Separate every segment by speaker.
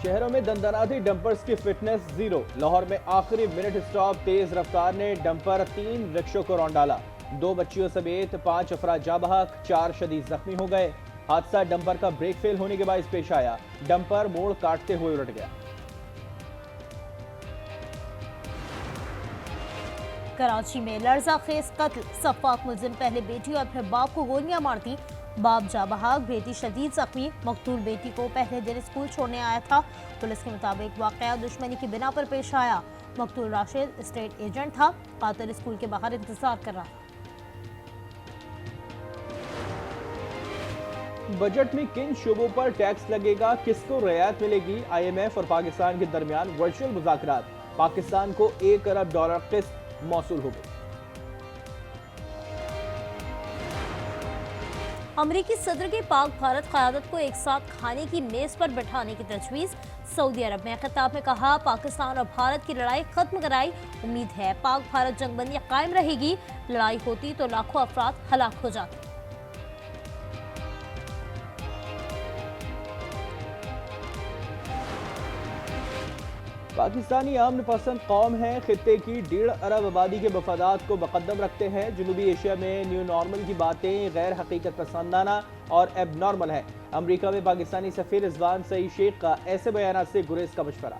Speaker 1: शहरों में दंदनाती डंपर्स की फिटनेस जीरो। लाहौर में आखिरी मिनट स्टॉप तेज रफ्तार ने डंपर 3 रिक्शों को रौंद डाला। 2 बच्चियों समेत 5 अफराद जा बहक, 4 शदीद जख्मी हो गए। हादसा डंपर का ब्रेक फेल होने के बाद पेश आया। डंपर मोड़ काटते हुए उलट गया।
Speaker 2: कराची में लर्जाखेज कत्ल, सफाक मुलजिम पहले बेटी और फिर बाप को गोलियां मारती। बाप जा बहाक, बेटी शदीद जख्मी। मकतूल बेटी को पहले दिन स्कूल छोड़ने आया था। पुलिस के मुताबिक वाकया दुश्मनी की बिना पर पेश आया। मकतूल राशिद स्टेट एजेंट था। कातिल स्कूल के बाहर इंतजार कर रहा था।
Speaker 1: बजट में किन शोबों पर टैक्स लगेगा, किसको रियायत मिलेगी? IMF और पाकिस्तान के दरमियान वर्चुअल मुज़ाकरात। पाकिस्तान को $1 अरब किस्त मौसूल हो गई।
Speaker 2: अमरीकी सदर के पाक भारत क़यादत को एक साथ खाने की मेज पर बैठाने की तजवीज़। सऊदी अरब में खिताब में कहा, पाकिस्तान और भारत की लड़ाई खत्म कराई। उम्मीद है पाक भारत जंगबंदी कायम रहेगी। लड़ाई होती तो लाखों अफराद हलाक हो जाते।
Speaker 1: पाकिस्तानी अमन पसंद कौम है, खित्ते की 1.5 अरब आबादी के मफादात को मुकद्दम रखते हैं। जनूबी एशिया में न्यू नॉर्मल की बातें गैर हकीकत पसंदाना और एब नॉर्मल है। अमरीका में पाकिस्तानी सफीर रिजवान सईद शेख का ऐसे बयान से गुरेज का मशवरा।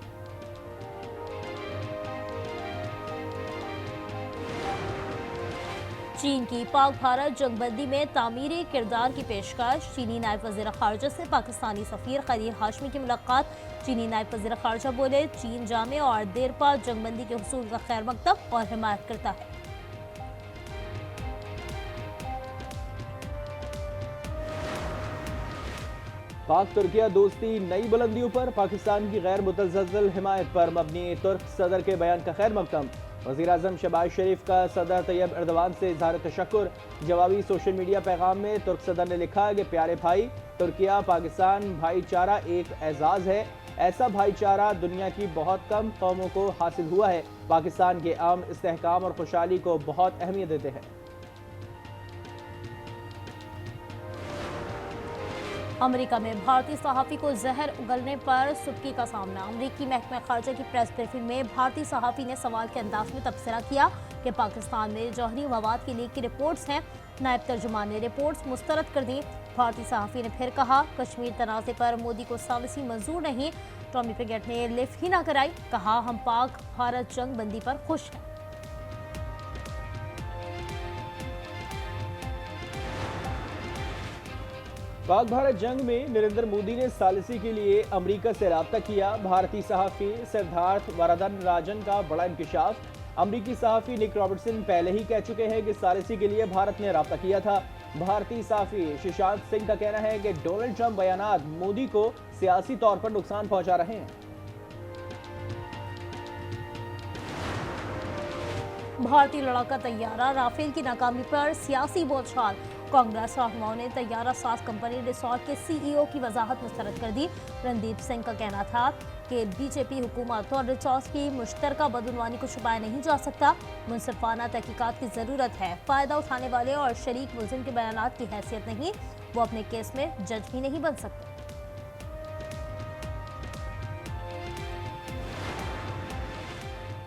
Speaker 2: चीन की पाक भारत जंगबंदी में तामीरी किरदार की पेशकश। चीनी नायब वज़ीर ख़ारजा से पाकिस्तानी सफ़ीर खलील हाशमी की मुलाकात। चीनी नायब वज़ीर ख़ारजा बोले, चीन जामे और देरपा जंगबंदी के हुसूल का खैर मकदम और हिमायत करता है।
Speaker 1: पाक तुर्किया दोस्ती नई बुलंदियों पर। पाकिस्तान की गैर मुतज़्ज़ल हिमायत पर मबनी तुर्क सदर के बयान का खैर मकदम। वज़ीर आज़म शहबाज शरीफ का सदर तैयब एर्दोगान से इज़हार तशक्कुर। जवाबी सोशल मीडिया पैगाम में तुर्क सदर ने लिखा कि प्यारे भाई, तुर्किया पाकिस्तान भाईचारा एक एजाज़ है। ऐसा भाईचारा दुनिया की बहुत कम कौमों को हासिल हुआ है। पाकिस्तान के अमन, इस्तेहकाम और खुशहाली को बहुत अहमियत देते हैं।
Speaker 2: अमेरिका में भारतीय सहाफ़ी को जहर उगलने पर सुबकी का सामना। अमेरिकी महकमा खारजा की प्रेस ब्रीफिंग में भारतीय सहाफ़ी ने सवाल के अंदाज में तबसरा किया कि पाकिस्तान में जौहरी मवाद के लीक की रिपोर्ट्स हैं। नायब तर्जुमान ने रिपोर्ट्स मुस्तरद कर दी। भारतीय सहाफ़ी ने फिर कहा, कश्मीर तनाज़े पर मोदी को सालिसी मंजूर नहीं। टॉमी पिगेट ने लिफ्ट ही ना कराई। कहा, हम पाक भारत जंग बंदी पर खुश हैं।
Speaker 1: पाक भारत जंग में नरेंद्र मोदी ने सालिसी के लिए अमेरिका से रब्ता किया। भारतीय सहाफ़ी सिद्धार्थ वरदन राजन का बड़ा इंकशाफ। अमेरिकी सहाफ़ी निक रॉबर्टसन पहले ही कह चुके हैं कि सालिसी के लिए भारत ने रब्ता किया था। भारतीय सहाफ़ी शशांक सिंह का कहना है कि डोनाल्ड ट्रंप बयानात मोदी को सियासी तौर पर नुकसान पहुंचा रहे हैं।
Speaker 2: भारतीय लड़ाका तैयारा राफेल की नाकामी पर सियासी बोलचाल। कांग्रेस रहनुमाओं ने तैयारा साज कंपनी रिसोर्ट के CEO की वजाहत मुस्तरद कर दी। रणदीप सिंह का कहना था कि बीजेपी हुकूमत और रिसोर्ट की मुश्तरका बदउनवानी को छुपाया नहीं जा सकता। मुनसिफाना तहकीकात की ज़रूरत है। फ़ायदा उठाने वाले और शरीक मुलजिम के बयानात की हैसियत नहीं, वो अपने केस में जज भी नहीं बन सकते।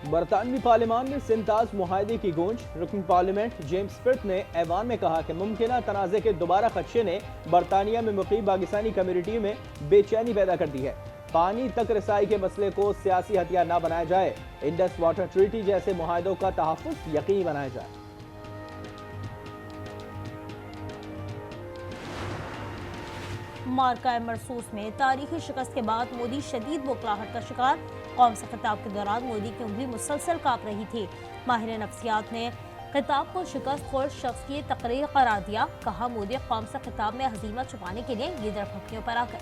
Speaker 1: बरतानवी पार्लियामान में सिंताज मुआहदे की गूंज। रुकन पार्लियामेंट जेम्स स्पिट ने ऐवान में कहा कि मुमकिन तनाज़े के दोबारा खदशे ने बरतानिया में मुकीम पाकिस्तानी कम्युनिटी में बेचैनी पैदा कर दी है। पानी तक रसाई के मसले को सियासी हथियार न बनाया जाए। इंडस वाटर ट्रीटी जैसे मुआहदों का तहफ़्फ़ुज़ यकीनी बनाया जाए।
Speaker 2: मार्का मरसूस में तारीखी शिकस्त के बाद मोदी शदीद बुखलाहट का शिकार। कौम से खिताब के दौरान मोदी की उंगली मुसलसल कांप रही थी। माहिर नफ्सियात ने खिताब को शिकस्त खोर शख्स की तकरीर करार दिया। कहा, मोदी कौम से खिताब में हजीमत छुपाने के लिए लीडर भक्तियों पर आ गए।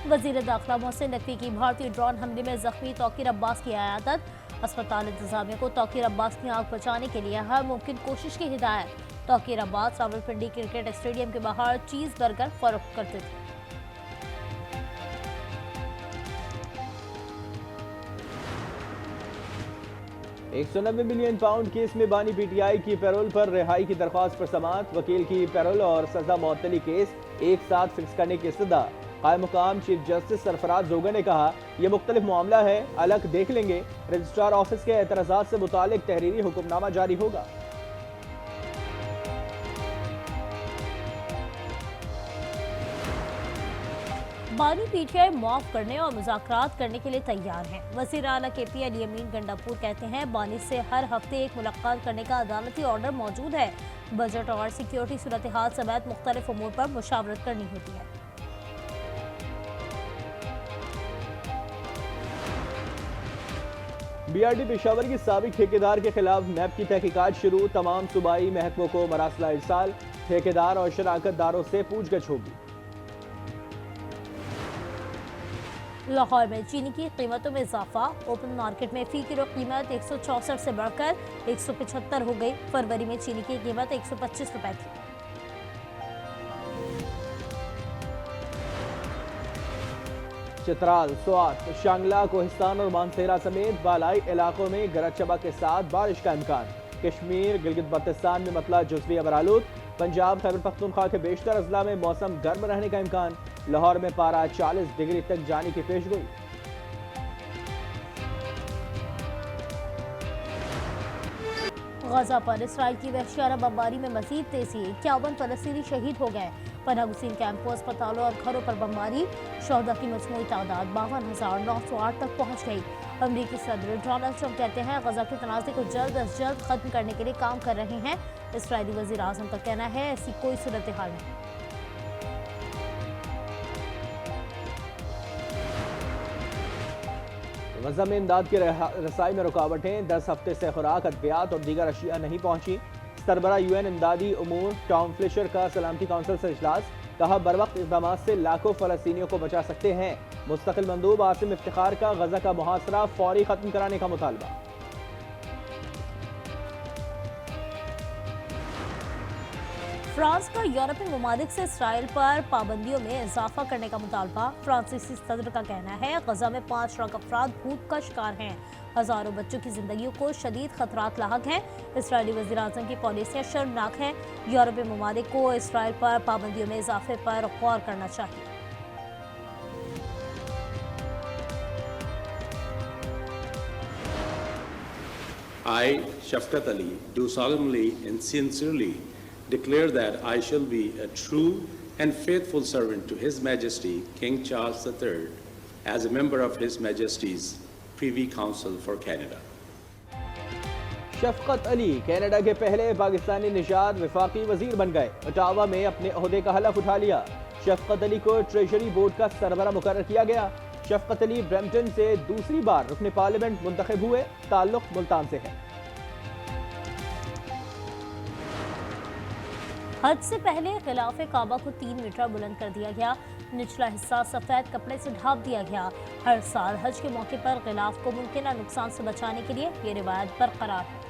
Speaker 2: वजीर दाखिला मोहसिन नकवी की भारतीय ड्रोन हमले में जख्मी तौकीर अब्बास की अयादत। अस्पताल इंतजामिया को तौकीर अब्बास की आंख बचाने के लिए हर मुमकिन कोशिश की हिदायत। तौकीर अब्बास रावलपिंडी क्रिकेट स्टेडियम के बाहर चीज बर्गर फरोख्त करते थे।
Speaker 1: 190 मिलियन पाउंड केस में बानी पीटीआई की पैरोल पर रिहाई की दरख्वास्त पर समाअत। वकील की पैरोल और सजा मुअत्तली केस एक साथ फिक्स करने की इस्तदा। कायम मुकाम चीफ जस्टिस सरफराज जोगर ने कहा, यह मुख्तलिफ मामला है, अलग देख लेंगे। रजिस्ट्रार ऑफिस के एतराज़ात से मुतालिक तहरीरी हुक्मनामा जारी होगा।
Speaker 2: बानी पीटीआई माफ करने और मुज़ाकरात करने के लिए तैयार हैं। वज़ीर आला KP अली अमीन गंडापुर कहते हैं, बानी से हर हफ्ते एक मुलाकात करने का अदालती ऑर्डर मौजूद है। बजट और सिक्योरिटी सूरत हाल समेत मुख्तलिफ उमूर पर मुशावरत करनी होती है।
Speaker 1: BRD पेशावर की साबिक ठेकेदार के खिलाफ नैब की तहकीकात शुरू। तमाम सूबाई महकमों को मरासला इरसाल। ठेकेदार और शराकतदारों से पूछगछ होगी।
Speaker 2: लाहौर में चीनी की कीमतों में इजाफा। ओपन मार्केट में फी किलो कीमत 164 से बढ़कर 175 हो गई। फरवरी में चीनी की कीमत 125 रुपए थी।
Speaker 1: चित्राल, स्वात, शांगला, कोहिस्तान और मानसेरा समेत बालाई इलाकों में गरज चमक के साथ बारिश का इम्कान। कश्मीर, गिलगित बल्तिस्तान में मतला जुज़वी अबरालूद। पंजाब, खैबर पख्तूनख्वा के बेशतर अजला में मौसम गर्म रहने का इम्कान। लाहौर में पारा 40 डिग्री तक जाने की पेशगोई।
Speaker 2: गजा पर इसराइल की वहशियाना बमबारी में मजीद तेजी। 51 फलस्तीनी शहीद हो गए। पनाह गुज़ीन कैंपों, अस्पतालों और घरों पर बमबारी। शहदा की मजमूई तादाद 52,908 तक पहुँच गई। अमरीकी सदर डोनाल्ड ट्रंप कहते हैं, गजा के तनाज़े को जल्द अज जल्द खत्म करने के लिए काम कर रहे हैं। इसराइली वज़ीर आज़म का कहना है, ऐसी कोई सूरत हाल नहीं।
Speaker 1: गजा में इमदाद की रसाई में रुकावटें। 10 हफ्ते से खुराक, अद्वियात और दीगर अशिया नहीं पहुंची। सरबरा UN इमदादी उमूर टॉम फ्लिशर का सलामती कौंसिल से इजलास। कहा, बरवक्त इक़दाम से लाखों फ़लस्तीनियों को बचा सकते हैं। मुस्तकिल मंदूब आसिम इफ्तिखार का गजा का मुहासरा फौरी खत्म कराने का मुतालबा।
Speaker 2: फ्रांस का यूरोपीय ममालिक से इसराइल पर पाबंदियों में इजाफा करने का मुतालबा। फ्रांसीसी सदर का कहना है, गजा में 5 लाख अफराद भूख का शिकार हैं। हजारों बच्चों की जिंदगियों को शदीद खतरात लाहक हैं। इसराइली वज़ीर आज़म की पॉलिसियाँ शर्मनाक हैं। यूरोपीय ममालिक को इसराइल पर पाबंदियों में इजाफे पर गौर करना चाहिए।
Speaker 3: I, Shafkat Ali, do solemnly and sincerely declare that I shall be a true and faithful servant to His Majesty King Charles III as a member of His Majesty's Privy Council for Canada.
Speaker 1: Shafqat Ali Canada के पहले पाकिस्तानी निशाद वफाकी वजीर बन गए। Ottawa में अपने ओहदे का हलफ उठा लिया। शफकत अली को ट्रेजरी बोर्ड का सरबरा मुकर्रर किया गया। शफकत अली ब्रैम्पटन से दूसरी बार रुकने पार्लियामेंट मुंतखब हुए। ताल्लुक मुल्तान से है।
Speaker 2: हज से पहले खिलाफ काबा को 3 मीटर बुलंद कर दिया गया। निचला हिस्सा सफेद कपड़े से ढांप दिया गया। हर साल हज के मौके पर खिलाफ को मुमकिन नुकसान से बचाने के लिए ये रिवायत बरकरार है।